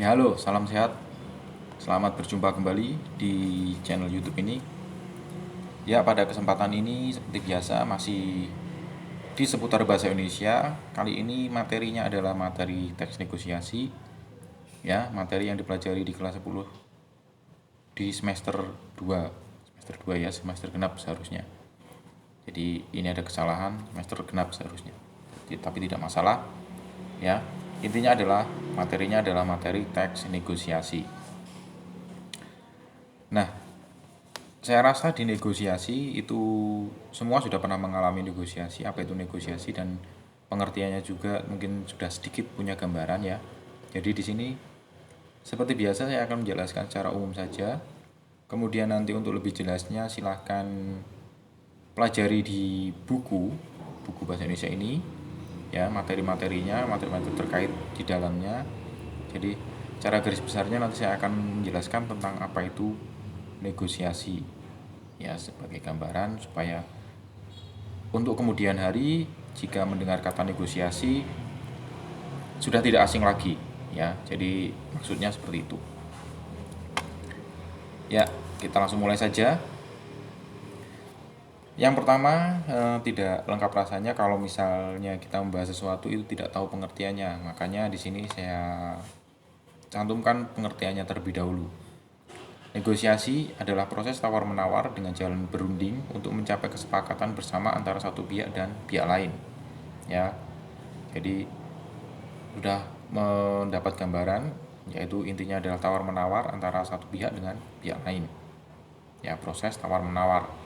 Ya halo, salam sehat. Selamat berjumpa kembali di channel YouTube ini. Ya, pada kesempatan ini seperti biasa masih di seputar bahasa Indonesia. Kali ini materinya adalah materi teks negosiasi. Ya, materi yang dipelajari di kelas 10 di semester 2. Semester 2 ya, semester genap seharusnya. Jadi ini ada kesalahan, semester genap seharusnya. Tapi tidak masalah. Ya, intinya adalah materinya adalah materi teks negosiasi. Nah, saya rasa di negosiasi itu semua sudah pernah mengalami negosiasi, apa itu negosiasi, dan pengertiannya juga mungkin sudah sedikit punya gambaran ya. Jadi di sini seperti biasa saya akan menjelaskan secara umum saja. Kemudian nanti untuk lebih jelasnya silahkan pelajari di buku bahasa Indonesia ini ya, materi-materinya, materi-materi terkait di dalamnya. Jadi cara garis besarnya nanti saya akan menjelaskan tentang apa itu negosiasi ya, sebagai gambaran supaya untuk kemudian hari jika mendengar kata negosiasi sudah tidak asing lagi ya. Jadi maksudnya seperti itu. Ya, kita langsung mulai saja. Yang pertama, tidak lengkap rasanya kalau misalnya kita membahas sesuatu itu tidak tahu pengertiannya. Makanya di sini saya cantumkan pengertiannya terlebih dahulu. Negosiasi adalah proses tawar-menawar dengan jalan berunding untuk mencapai kesepakatan bersama antara satu pihak dan pihak lain. Ya, jadi sudah mendapat gambaran, yaitu intinya adalah tawar-menawar antara satu pihak dengan pihak lain. Ya, proses tawar-menawar.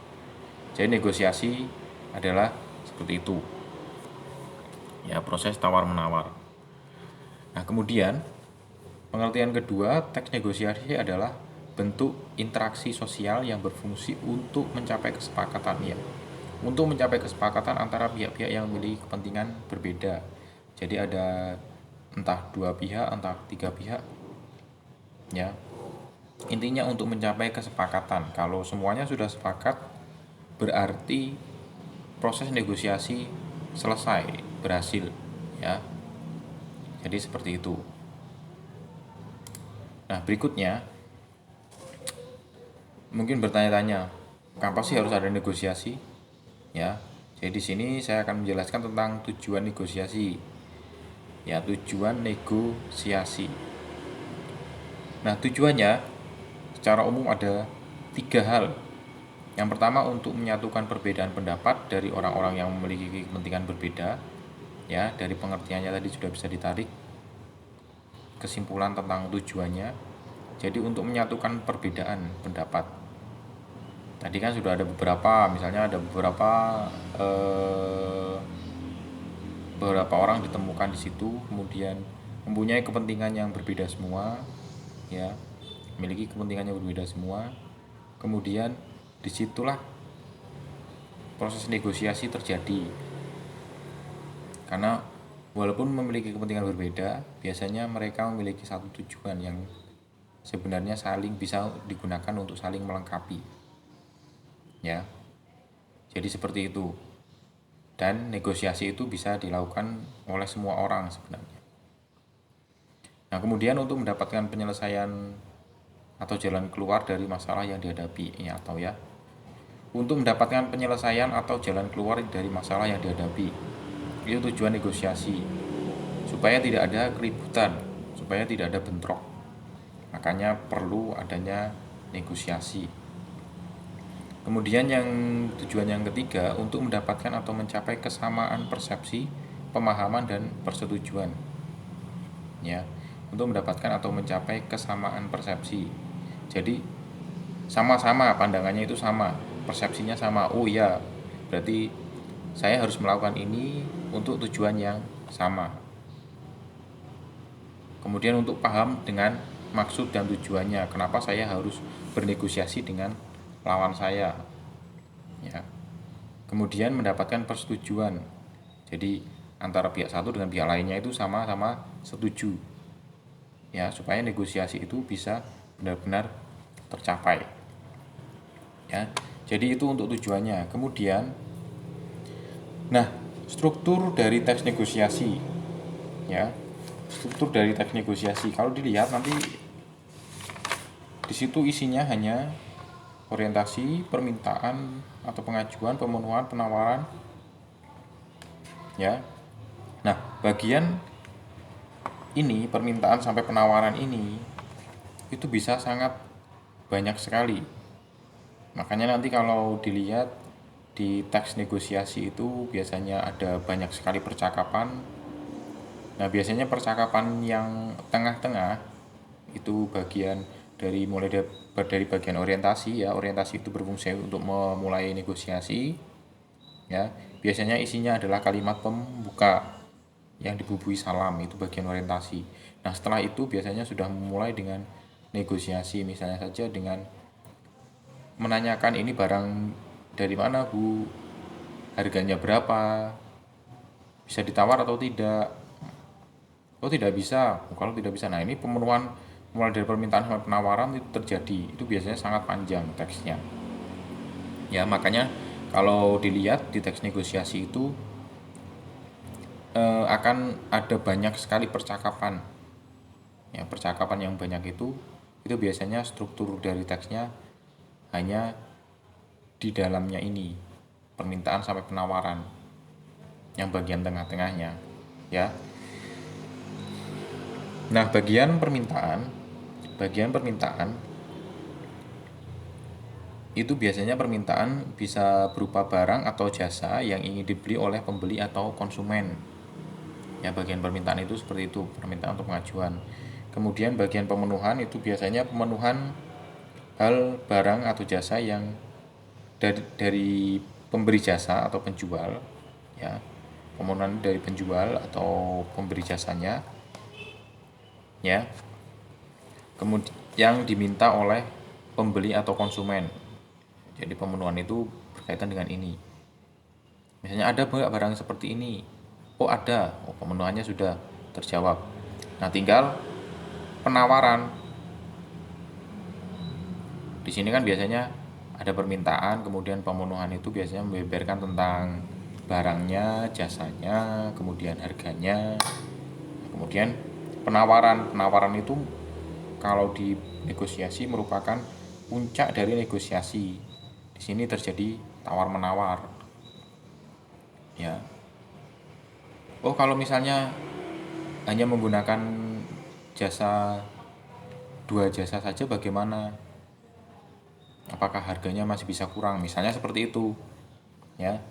Jadi negosiasi adalah seperti itu. Ya, proses tawar-menawar. Nah, kemudian pengertian kedua, teks negosiasi adalah bentuk interaksi sosial yang berfungsi untuk mencapai kesepakatan ya. Untuk mencapai kesepakatan antara pihak-pihak yang memiliki kepentingan berbeda. Jadi ada entah dua pihak, entah tiga pihak. Ya. Intinya untuk mencapai kesepakatan. Kalau semuanya sudah sepakat, berarti proses negosiasi selesai, berhasil ya. Jadi seperti itu. Nah, berikutnya mungkin bertanya-tanya, kenapa sih harus ada negosiasi? Ya. Jadi di sini saya akan menjelaskan tentang tujuan negosiasi. Ya, tujuan negosiasi. Nah, tujuannya secara umum ada 3 hal. Yang pertama, untuk menyatukan perbedaan pendapat dari orang-orang yang memiliki kepentingan berbeda. Ya, dari pengertiannya tadi sudah bisa ditarik kesimpulan tentang tujuannya. Jadi untuk menyatukan perbedaan pendapat. Tadi kan sudah ada beberapa, misalnya ada beberapa orang ditemukan di situ, kemudian mempunyai kepentingan yang berbeda semua, ya, memiliki kepentingan yang berbeda semua. Kemudian disitulah proses negosiasi terjadi. Karena walaupun memiliki kepentingan berbeda, biasanya mereka memiliki satu tujuan yang sebenarnya saling bisa digunakan untuk saling melengkapi. Ya. Jadi seperti itu. Dan negosiasi itu bisa dilakukan oleh semua orang sebenarnya. Nah, kemudian untuk mendapatkan penyelesaian atau jalan keluar dari masalah yang dihadapi ya, atau ya. Untuk mendapatkan penyelesaian atau jalan keluar dari masalah yang dihadapi. Itu tujuan negosiasi. Supaya tidak ada keributan, supaya tidak ada bentrok. Makanya perlu adanya negosiasi. Kemudian tujuan yang ketiga, untuk mendapatkan atau mencapai kesamaan persepsi, pemahaman, dan persetujuan. Ya, untuk mendapatkan atau mencapai kesamaan persepsi. Jadi sama-sama pandangannya itu sama, persepsinya sama. Oh iya, berarti saya harus melakukan ini untuk tujuan yang sama. Kemudian untuk paham dengan maksud dan tujuannya, kenapa saya harus bernegosiasi dengan lawan saya. Ya. Kemudian mendapatkan persetujuan. Jadi antara pihak satu dengan pihak lainnya itu sama-sama setuju. Ya, supaya negosiasi itu bisa benar-benar tercapai. Ya. Jadi itu untuk tujuannya. Kemudian struktur dari teks negosiasi. Ya. struktur dari teks negosiasi. Kalau dilihat nanti di situ isinya hanya orientasi, permintaan atau pengajuan, pemenuhan, penawaran, ya. Nah, bagian ini permintaan sampai penawaran ini itu bisa sangat banyak sekali. Makanya nanti kalau dilihat di teks negosiasi itu biasanya ada banyak sekali percakapan. Nah, biasanya percakapan yang tengah-tengah itu bagian dari dari bagian orientasi ya. Orientasi itu berfungsi untuk memulai negosiasi ya. Biasanya isinya adalah kalimat pembuka yang dibubuhi salam, itu bagian orientasi. Nah, setelah itu biasanya sudah memulai dengan negosiasi, misalnya saja dengan menanyakan ini barang dari mana Bu, harganya berapa, bisa ditawar atau tidak. Oh, tidak bisa. Kalau tidak bisa, nah ini pemenuhan mulai dari permintaan sampai penawaran itu terjadi. Itu biasanya sangat panjang teksnya. Ya, makanya kalau dilihat di teks negosiasi itu akan ada banyak sekali percakapan. Ya, percakapan yang banyak itu biasanya struktur dari teksnya hanya di dalamnya ini, permintaan sampai penawaran, yang bagian tengah-tengahnya, ya. Nah, bagian permintaan itu biasanya permintaan bisa berupa barang atau jasa yang ingin dibeli oleh pembeli atau konsumen. Ya, bagian permintaan itu seperti itu, permintaan untuk pengajuan. Kemudian bagian pemenuhan itu biasanya pemenuhan hal barang atau jasa yang dari pemberi jasa atau penjual, ya. Pemenuhan dari penjual atau pemberi jasanya, ya. Kemudian yang diminta oleh pembeli atau konsumen. Jadi pemenuhan itu berkaitan dengan ini. Misalnya ada barang seperti ini. Oh, ada. Oh, pemenuhannya sudah terjawab. Nah, tinggal penawaran. Di sini kan biasanya ada permintaan, kemudian pemenuhan itu biasanya membeberkan tentang barangnya, jasanya, kemudian harganya. Kemudian penawaran. Penawaran itu kalau di negosiasi merupakan puncak dari negosiasi. Di sini terjadi tawar-menawar. Ya. Oh, kalau misalnya hanya menggunakan jasa dua jasa saja bagaimana? Apakah harganya masih bisa kurang? Misalnya seperti itu. Ya.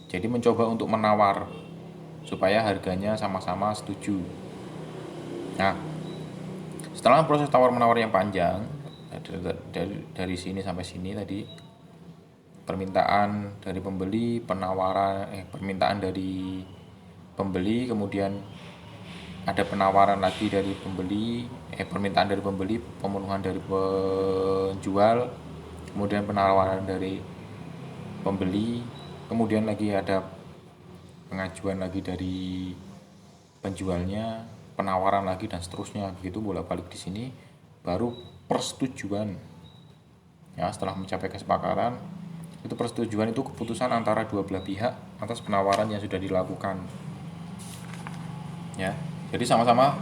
Jadi mencoba untuk menawar supaya harganya sama-sama setuju. Nah, setelah proses tawar-menawar yang panjang dari sini sampai sini tadi, permintaan dari pembeli, permintaan dari pembeli, kemudian ada penawaran lagi dari pembeli, permintaan dari pembeli, pemenuhan dari penjual, kemudian penawaran dari pembeli, kemudian lagi ada pengajuan lagi dari penjualnya, penawaran lagi dan seterusnya, begitu bolak-balik di sini baru persetujuan. Ya, setelah mencapai kesepakatan, itu persetujuan itu keputusan antara dua belah pihak atas penawaran yang sudah dilakukan. Ya, jadi sama-sama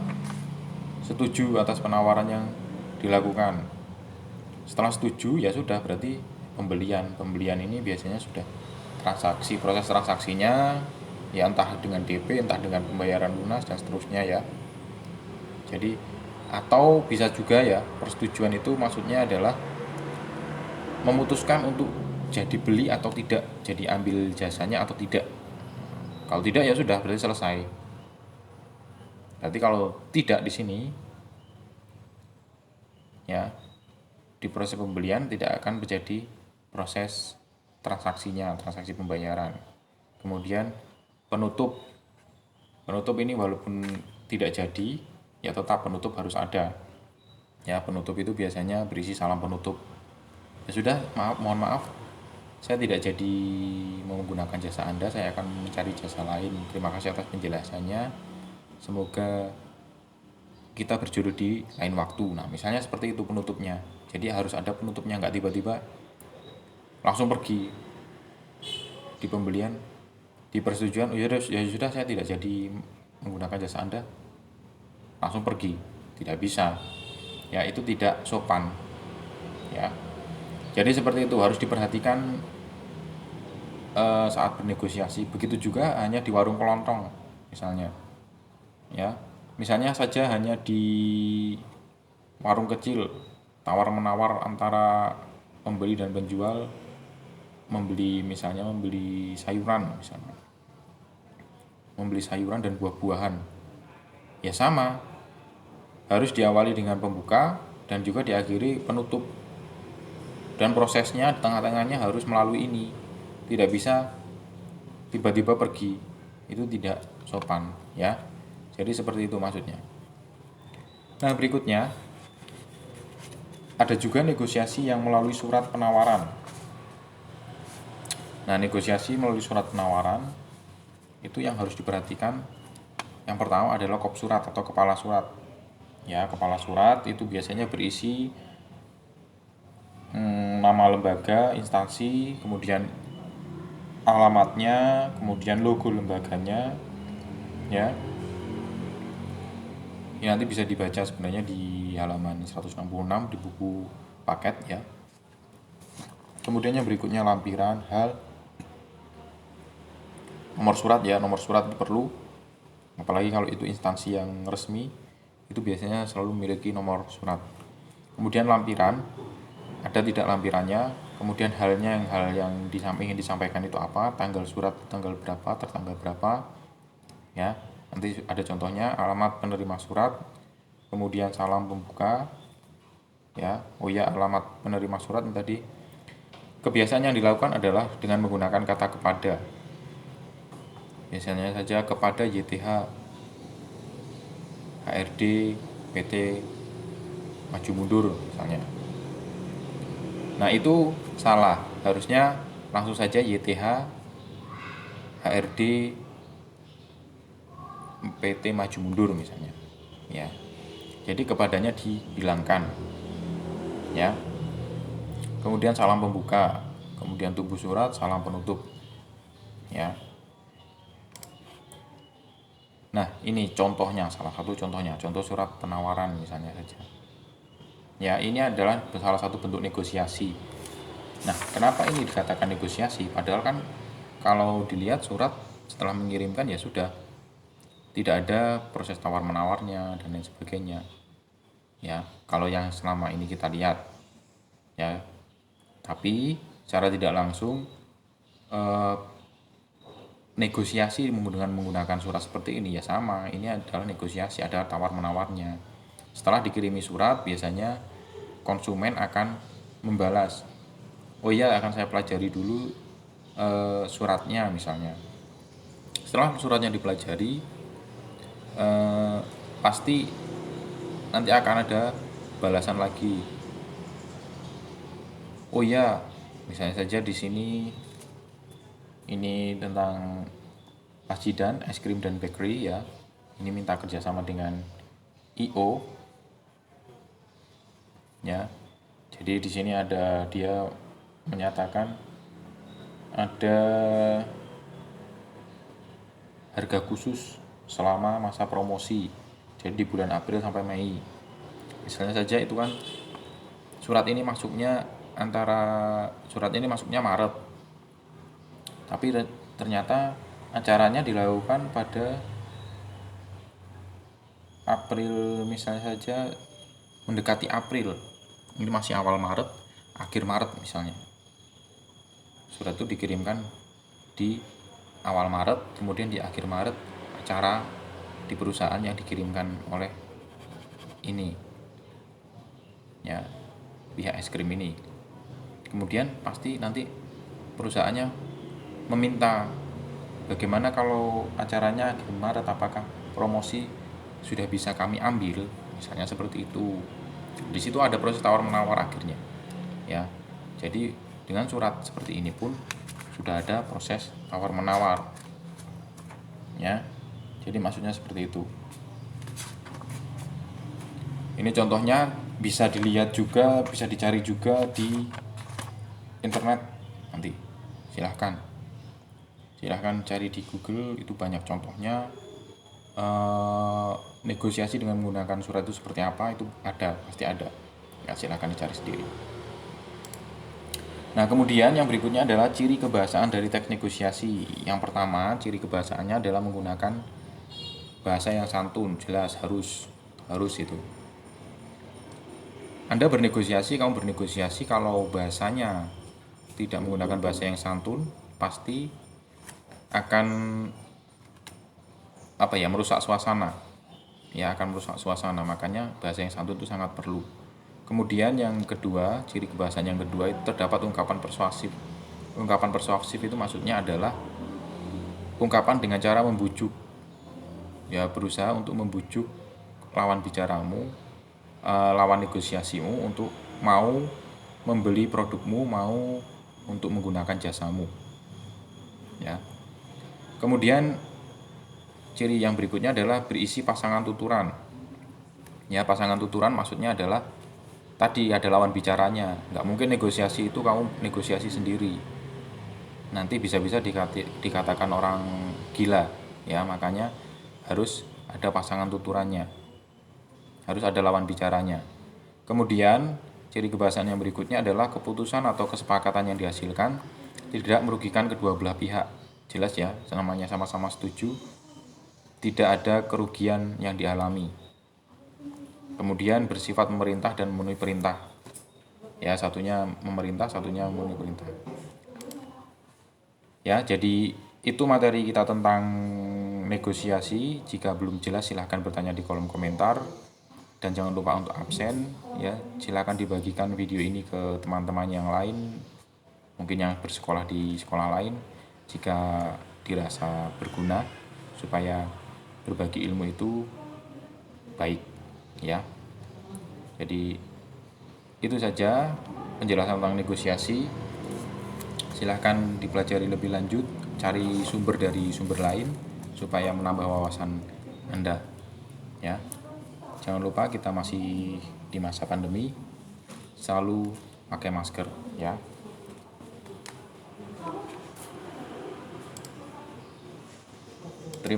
setuju atas penawaran yang dilakukan. Setelah setuju ya sudah, berarti pembelian ini biasanya sudah transaksi, proses transaksinya ya entah dengan DP, entah dengan pembayaran lunas dan seterusnya ya. Jadi atau bisa juga ya, persetujuan itu maksudnya adalah memutuskan untuk jadi beli atau tidak, jadi ambil jasanya atau tidak. Kalau tidak ya sudah, berarti selesai. Berarti kalau tidak di sini ya, di proses pembelian tidak akan terjadi proses transaksinya, transaksi pembayaran. Kemudian penutup. Penutup ini walaupun tidak jadi, ya tetap penutup harus ada. Ya, penutup itu biasanya berisi salam penutup. Ya sudah, mohon maaf, saya tidak jadi menggunakan jasa Anda, saya akan mencari jasa lain. Terima kasih atas penjelasannya. Semoga kita berjodoh di lain waktu. Nah, misalnya seperti itu penutupnya. Jadi harus ada penutupnya, nggak tiba-tiba langsung pergi di pembelian, di persetujuan. Oh ya sudah, saya tidak jadi menggunakan jasa Anda. langsung pergi, tidak bisa ya, itu tidak sopan ya. Jadi seperti itu harus diperhatikan saat bernegosiasi. Begitu juga hanya di warung kelontong misalnya ya, misalnya saja hanya di warung kecil, tawar menawar antara pembeli dan penjual, membeli sayuran misalnya, membeli sayuran dan buah-buahan ya, sama, harus diawali dengan pembuka dan juga diakhiri penutup, dan prosesnya di tengah-tengahnya harus melalui ini, tidak bisa tiba-tiba pergi, itu tidak sopan ya. Jadi seperti itu maksudnya. Nah, berikutnya ada juga negosiasi yang melalui surat penawaran. Nah, negosiasi melalui surat penawaran itu yang harus diperhatikan. Yang pertama adalah kop surat atau kepala surat. Ya, kepala surat itu biasanya berisi nama lembaga, instansi, kemudian alamatnya, kemudian logo lembaganya, ya. Ini nanti bisa dibaca sebenarnya di halaman 166 di buku paket ya. Kemudian yang berikutnya lampiran, hal, nomor surat ya, nomor surat itu perlu. Apalagi kalau itu instansi yang resmi, itu biasanya selalu memiliki nomor surat. Kemudian lampiran, ada tidak lampirannya, kemudian halnya, hal yang ingin disampaikan itu apa, tanggal surat tanggal berapa, tertanggal berapa ya. Nanti ada contohnya, alamat penerima surat, kemudian salam pembuka ya. Oh ya, alamat penerima surat ini tadi. Kebiasaan yang dilakukan adalah dengan menggunakan kata kepada. Biasanya saja kepada YTH, HRD, PT Maju Mundur misalnya. Nah, itu salah. Harusnya langsung saja YTH, HRD, PT Maju Mundur misalnya. Ya. Jadi kepadanya dihilangkan. Ya. Kemudian salam pembuka, kemudian tubuh surat, salam penutup. Ya. Nah, ini contohnya, salah satu contohnya, contoh surat penawaran misalnya saja. Ya, ini adalah salah satu bentuk negosiasi. Nah, kenapa ini dikatakan negosiasi? Padahal kan kalau dilihat surat setelah mengirimkan ya sudah, tidak ada proses tawar menawarnya dan lain sebagainya. Ya, kalau yang selama ini kita lihat, ya. Tapi secara tidak langsung negosiasi dengan menggunakan surat seperti ini ya sama. Ini adalah negosiasi, ada tawar menawarnya. Setelah dikirimi surat, biasanya konsumen akan membalas. Oh iya, akan saya pelajari dulu suratnya misalnya. Setelah suratnya dipelajari, pasti nanti akan ada balasan lagi. Oh iya, misalnya saja di sini ini tentang Pacidan, es krim dan bakery ya. Ini minta kerjasama dengan IO. Ya. Jadi di sini ada, dia menyatakan ada harga khusus selama masa promosi. Jadi di bulan April sampai Mei. Misalnya saja itu kan surat ini masuknya Maret. Tapi ternyata acaranya dilakukan pada April misalnya saja, mendekati April. Ini masih awal Maret, akhir Maret misalnya. Surat itu dikirimkan di awal Maret, kemudian di akhir Maret acara di perusahaan yang dikirimkan oleh ini ya, pihak es krim ini. Kemudian pasti nanti perusahaannya meminta, bagaimana kalau acaranya akhir Maret, apakah promosi sudah bisa kami ambil, misalnya seperti itu. Di situ ada proses tawar menawar akhirnya ya. Jadi dengan surat seperti ini pun sudah ada proses tawar menawar ya. Jadi maksudnya seperti itu. Ini contohnya, bisa dilihat juga, bisa dicari juga di internet nanti. Silahkan cari di Google, itu banyak contohnya. negosiasi dengan menggunakan surat itu seperti apa, itu ada, pasti ada. Ya, silahkan dicari sendiri. Nah, kemudian yang berikutnya adalah ciri kebahasaan dari teks negosiasi. Yang pertama, ciri kebahasaannya adalah menggunakan bahasa yang santun, jelas, harus itu. Anda bernegosiasi, kamu bernegosiasi kalau bahasanya tidak menggunakan bahasa yang santun, pasti akan merusak suasana. Ya, akan merusak suasana. Makanya bahasa yang santun itu sangat perlu. Kemudian yang kedua, ciri kebahasaan yang kedua itu terdapat ungkapan persuasif. Ungkapan persuasif itu maksudnya adalah ungkapan dengan cara membujuk. Ya, berusaha untuk membujuk lawan bicaramu, lawan negosiasimu untuk mau membeli produkmu, mau untuk menggunakan jasamu. Ya. Kemudian ciri yang berikutnya adalah berisi pasangan tuturan. Ya, pasangan tuturan maksudnya adalah tadi ada lawan bicaranya. Nggak mungkin negosiasi itu kamu negosiasi sendiri. Nanti bisa-bisa dikatakan orang gila. Ya, makanya harus ada pasangan tuturannya. Harus ada lawan bicaranya. Kemudian ciri kebahasaan yang berikutnya adalah keputusan atau kesepakatan yang dihasilkan tidak merugikan kedua belah pihak. Jelas ya, namanya sama-sama setuju, tidak ada kerugian yang dialami. Kemudian bersifat memerintah dan memenuhi perintah. Ya, satunya memerintah, satunya memenuhi perintah. Ya, jadi itu materi kita tentang negosiasi. Jika belum jelas silahkan bertanya di kolom komentar. Dan jangan lupa untuk absen. Ya, silahkan dibagikan video ini ke teman-teman yang lain, mungkin yang bersekolah di sekolah lain, jika dirasa berguna, supaya berbagi ilmu itu baik. Ya, jadi itu saja penjelasan tentang negosiasi. Silahkan dipelajari lebih lanjut, cari sumber dari sumber lain supaya menambah wawasan Anda. Ya, jangan lupa kita masih di masa pandemi, selalu pakai masker. Ya.